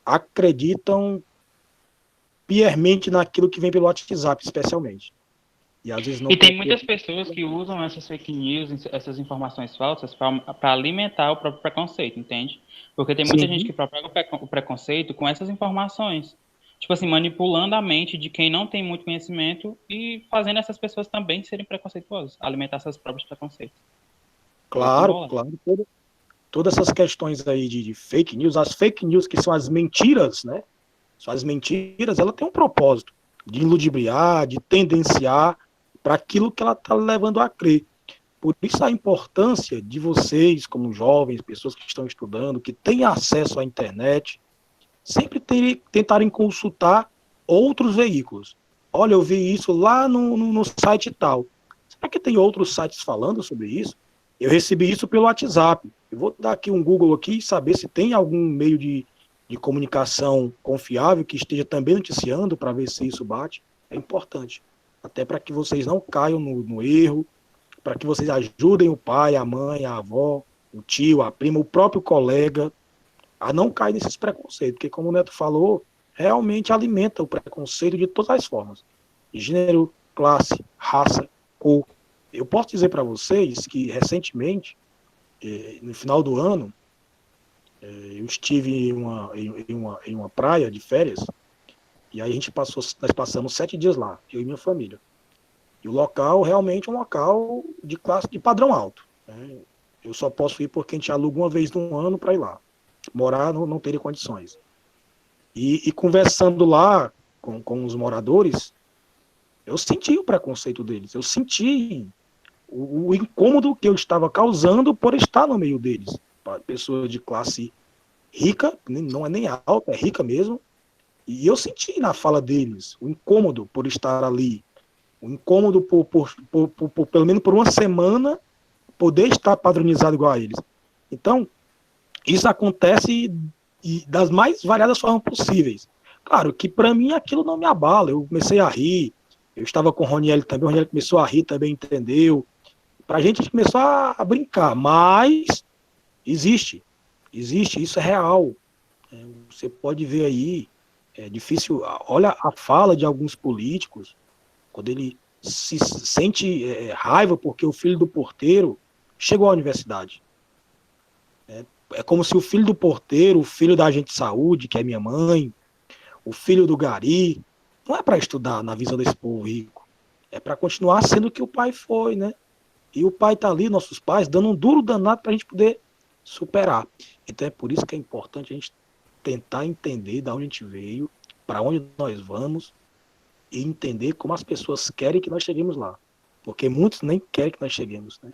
acreditam piamente naquilo que vem pelo WhatsApp, especialmente. E às vezes não tem muitas pessoas que usam essas fake news, essas informações falsas, para alimentar o próprio preconceito, entende? Porque tem muita gente que propaga o preconceito com essas informações. Tipo assim, manipulando a mente de quem não tem muito conhecimento e fazendo essas pessoas também serem preconceituosas, alimentar seus próprios preconceitos. Claro. Todas essas questões aí de fake news, as fake news que são as mentiras, né? São as mentiras, ela tem um propósito de ludibriar, de tendenciar para aquilo que ela está levando a crer. Por isso a importância de vocês, como jovens, pessoas que estão estudando, que têm acesso à internet, sempre tentarem consultar outros veículos. Olha, eu vi isso lá no site tal. Será que tem outros sites falando sobre isso? Eu recebi isso pelo WhatsApp. Eu vou dar aqui um Google aqui e saber se tem algum meio de comunicação confiável que esteja também noticiando para ver se isso bate. É importante. Até para que vocês não caiam no erro, para que vocês ajudem o pai, a mãe, a avó, o tio, a prima, o próprio colega a não cair nesses preconceitos, porque como o Neto falou, realmente alimenta o preconceito de todas as formas. Gênero, classe, raça, cor. Eu posso dizer para vocês que recentemente, no final do ano, eu estive em uma praia de férias, e aí nós passamos 7 dias lá, eu e minha família. E o local realmente é um local de classe de padrão alto. Né? Eu só posso ir porque a gente aluga uma vez no ano para ir lá. Morar não teria condições. E conversando lá com os moradores, eu senti o preconceito deles, eu senti o incômodo que eu estava causando por estar no meio deles. Pessoas de classe rica, não é nem alta, é rica mesmo, e eu senti na fala deles o incômodo por estar ali, o incômodo por pelo menos por uma semana poder estar padronizado igual a eles. Então, isso acontece das mais variadas formas possíveis. Claro que para mim aquilo não me abala, eu comecei a rir, eu estava com o Roniel também, o Roniel começou a rir também, entendeu? Pra gente começou a brincar, mas existe, isso é real. Você pode ver aí, é difícil, olha a fala de alguns políticos, quando ele se sente raiva porque o filho do porteiro chegou à universidade. É como se o filho do porteiro, o filho da agente de saúde, que é minha mãe, o filho do gari, não é para estudar na visão desse povo rico, é para continuar sendo o que o pai foi, né? E o pai está ali, nossos pais, dando um duro danado para a gente poder superar. Então é por isso que é importante a gente tentar entender de onde a gente veio, para onde nós vamos, e entender como as pessoas querem que nós cheguemos lá. Porque muitos nem querem que nós cheguemos, né?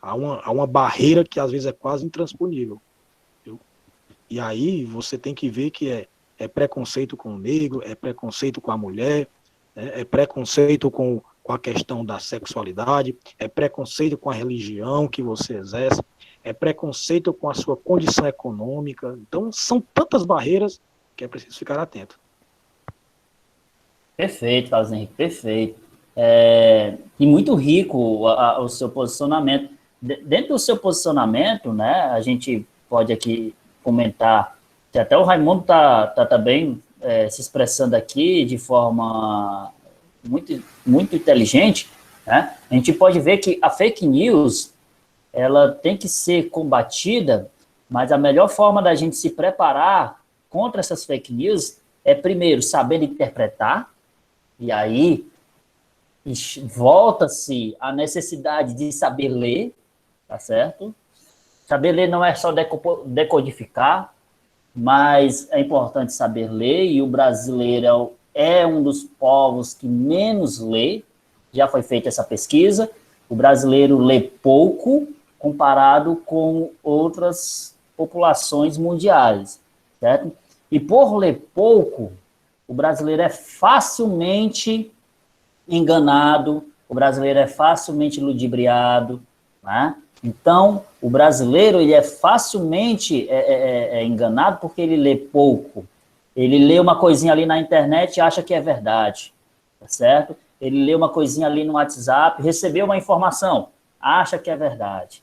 Há uma barreira que às vezes é quase intransponível. Viu? E aí você tem que ver que é preconceito com o negro, é preconceito com a mulher, é preconceito com a questão da sexualidade, é preconceito com a religião que você exerce, é preconceito com a sua condição econômica. Então, são tantas barreiras que é preciso ficar atento. Perfeito, Carlos Henrique, perfeito. E muito rico o seu posicionamento. Dentro do seu posicionamento, né, a gente pode aqui comentar, que até o Raimundo tá também se expressando aqui de forma muito, muito inteligente, né? A gente pode ver que a fake news ela tem que ser combatida Mas a melhor forma da gente se preparar contra essas fake news é, primeiro, saber interpretar, e aí volta-se a necessidade de saber ler, tá certo? Saber ler não é só decodificar, mas é importante saber ler, e o brasileiro é um dos povos que menos lê, já foi feita essa pesquisa, o brasileiro lê pouco comparado com outras populações mundiais, certo? E por ler pouco, o brasileiro é facilmente enganado, o brasileiro é facilmente ludibriado, né? Então, o brasileiro ele é facilmente enganado porque ele lê pouco. Ele lê uma coisinha ali na internet e acha que é verdade, tá certo? Ele lê uma coisinha ali no WhatsApp, recebeu uma informação, acha que é verdade.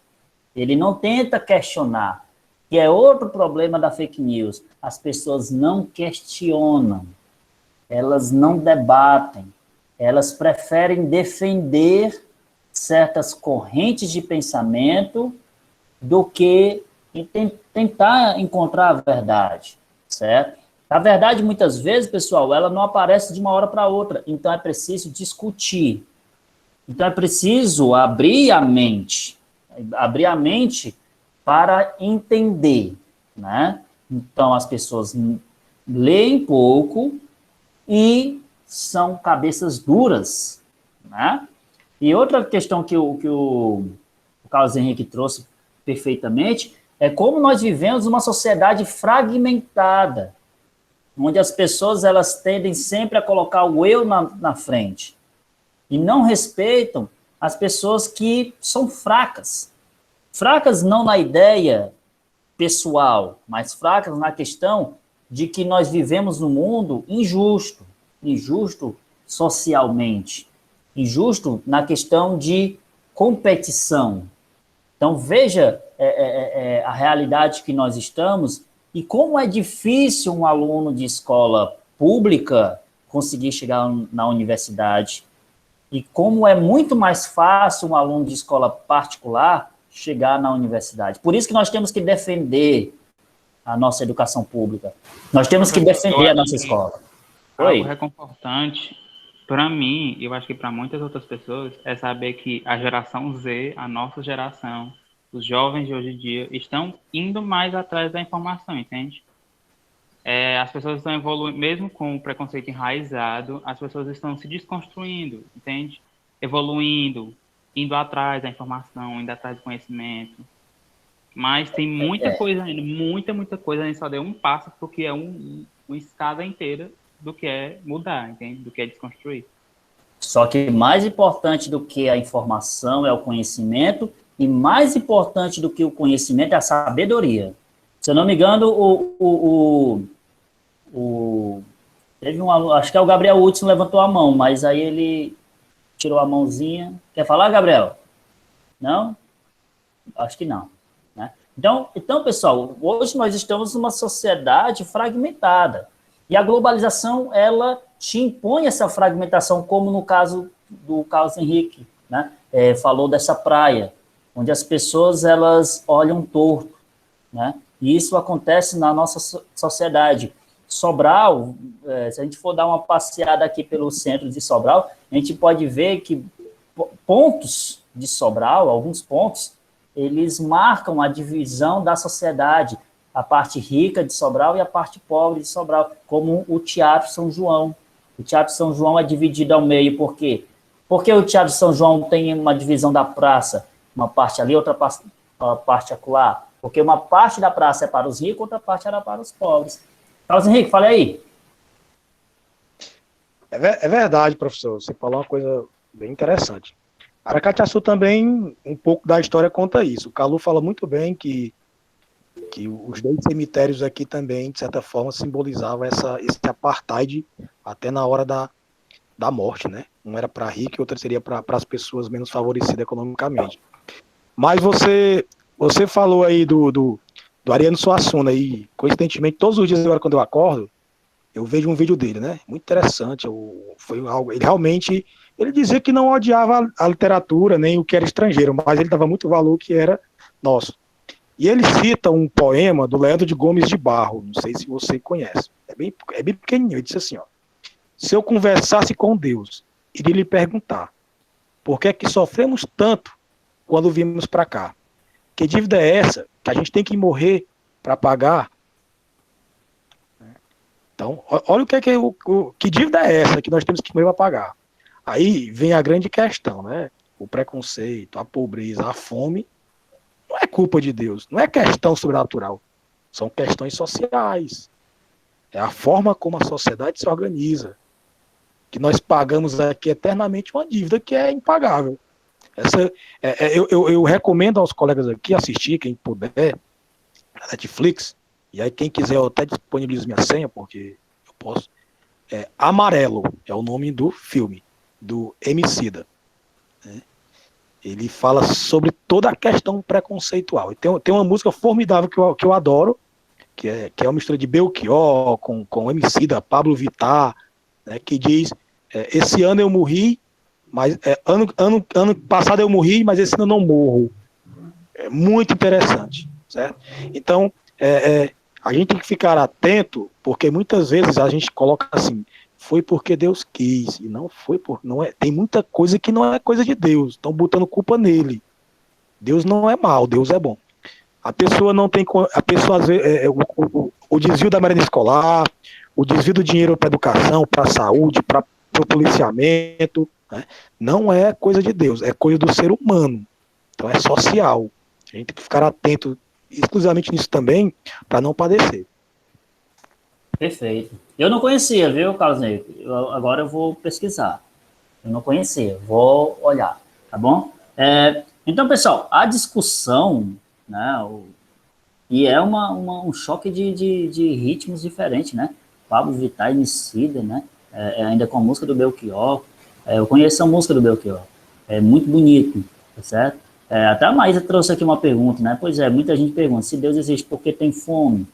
Ele não tenta questionar, que é outro problema da fake news. As pessoas não questionam, elas não debatem, elas preferem defender certas correntes de pensamento do que tentar encontrar a verdade, certo? A verdade, muitas vezes, pessoal, ela não aparece de uma hora para outra, então é preciso discutir. Então é preciso abrir a mente para entender, né? Então as pessoas leem pouco e são cabeças duras, né? E outra questão que o Carlos Henrique trouxe perfeitamente é como nós vivemos uma sociedade fragmentada, onde as pessoas elas tendem sempre a colocar o eu na frente e não respeitam as pessoas que são fracas. Fracas não na ideia pessoal, mas fracas na questão de que nós vivemos num mundo injusto socialmente, injusto na questão de competição. Então, veja a realidade que nós estamos e como é difícil um aluno de escola pública conseguir chegar na universidade e como é muito mais fácil um aluno de escola particular chegar na universidade. Por isso que nós temos que defender a nossa educação pública. Nós temos que defender a nossa escola. Algo reconfortante, para mim, e eu acho que para muitas outras pessoas, é saber que a geração Z, a nossa geração, os jovens de hoje em dia, estão indo mais atrás da informação, entende? As pessoas estão evoluindo, mesmo com o preconceito enraizado, as pessoas estão se desconstruindo, entende? Evoluindo, indo atrás da informação, indo atrás do conhecimento. Mas tem muita coisa ainda, muita coisa, a gente só deu um passo porque é uma escada inteira do que é mudar, entende? Do que é desconstruir. Só que mais importante do que a informação é o conhecimento, e mais importante do que o conhecimento é a sabedoria. Se eu não me engano, teve um aluno, acho que é o Gabriel Hudson levantou a mão, mas aí ele tirou a mãozinha. Quer falar, Gabriel? Não? Acho que não. Né? Então, pessoal, hoje nós estamos numa sociedade fragmentada. E a globalização, ela te impõe essa fragmentação, como no caso do Carlos Henrique, né? Falou dessa praia, onde as pessoas elas olham torto, né? E isso acontece na nossa sociedade. Sobral, se a gente for dar uma passeada aqui pelo centro de Sobral, a gente pode ver que pontos de Sobral, alguns pontos, eles marcam a divisão da sociedade, a parte rica de Sobral e a parte pobre de Sobral, como o Teatro São João. O Teatro São João é dividido ao meio, por quê? Porque o Teatro São João tem uma divisão da praça, uma parte ali, outra parte acolá? Porque uma parte da praça é para os ricos, outra parte era para os pobres. Carlos Henrique, fala aí. É verdade, professor. Você falou uma coisa bem interessante. Aracatiaçu também, um pouco da história conta isso. O Calu fala muito bem que os dois cemitérios aqui também, de certa forma, simbolizavam esse apartheid até na hora da morte, né? Um era para rico e outro seria para as pessoas menos favorecidas economicamente. Mas você falou aí do Ariano Suassuna, e coincidentemente, todos os dias agora quando eu acordo, eu vejo um vídeo dele, né? Muito interessante. Foi algo, ele realmente, ele dizia que não odiava a literatura, nem o que era estrangeiro, mas ele dava muito valor que era nosso. E ele cita um poema do Leandro de Gomes de Barro, não sei se você conhece, é bem pequenininho. Ele disse assim, ó: se eu conversasse com Deus, iria lhe perguntar, por que é que sofremos tanto quando vimos para cá? Que dívida é essa que a gente tem que morrer para pagar? Então, olha o que é que dívida é essa que nós temos que morrer para pagar. Aí vem a grande questão, né? O preconceito, a pobreza, a fome, não é culpa de Deus, não é questão sobrenatural, são questões sociais. É a forma como a sociedade se organiza, que nós pagamos aqui eternamente uma dívida que é impagável. Eu recomendo aos colegas aqui assistir, quem puder, a Netflix, e aí quem quiser eu até disponibilizo minha senha, porque eu posso. Amarelo é o nome do filme, do Emicida. Né? Ele fala sobre toda a questão preconceitual. E tem uma música formidável que eu adoro, que é uma mistura de Belchior com Emicida, Pablo Vittar, né, que diz: esse ano eu morri, mas ano passado eu morri, mas esse ano eu não morro. É muito interessante, certo? Então, a gente tem que ficar atento, porque muitas vezes a gente coloca assim: foi porque Deus quis, e não foi tem muita coisa que não é coisa de Deus, estão botando culpa nele. Deus não é mal, Deus é bom. A pessoa não tem, a pessoa às vezes, o desvio da merenda escolar, o desvio do dinheiro para educação, para a saúde, para o policiamento, né? Não é coisa de Deus, é coisa do ser humano. Então é social. A gente tem que ficar atento exclusivamente nisso também, para não padecer. Perfeito. Eu não conhecia, viu, Carlos Ney? Agora eu vou pesquisar. Eu não conhecia, vou olhar, tá bom? Então, pessoal, a discussão, né, e é um choque de ritmos diferentes, né? Pablo Vittar e Emicida, né? Ainda com a música do Belchior. Eu conheço a música do Belchior. É muito bonito, tá certo? Até a Maísa trouxe aqui uma pergunta, né? Pois é, muita gente pergunta: se Deus existe, por que tem fome?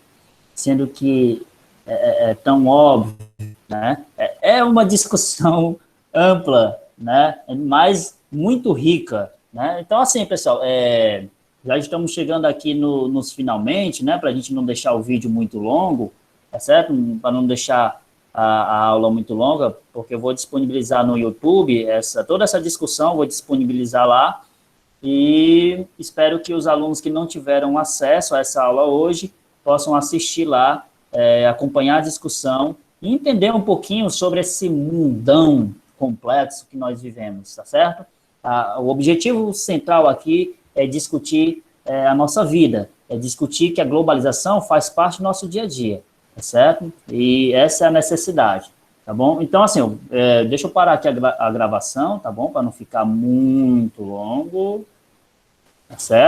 Sendo que é tão óbvio, né? É uma discussão ampla, né? Mas muito rica, né? Então, assim, pessoal, já estamos chegando aqui nos finalmente, né? Para a gente não deixar o vídeo muito longo, tá certo? Para não deixar a aula muito longa, porque eu vou disponibilizar no YouTube toda essa discussão, vou disponibilizar lá, e espero que os alunos que não tiveram acesso a essa aula hoje possam assistir lá, acompanhar a discussão e entender um pouquinho sobre esse mundão complexo que nós vivemos, tá certo? O objetivo central aqui é discutir a nossa vida, é discutir que a globalização faz parte do nosso dia a dia, tá certo? E essa é a necessidade, tá bom? Então, assim, deixa eu parar aqui a gravação, tá bom? Para não ficar muito longo, tá certo?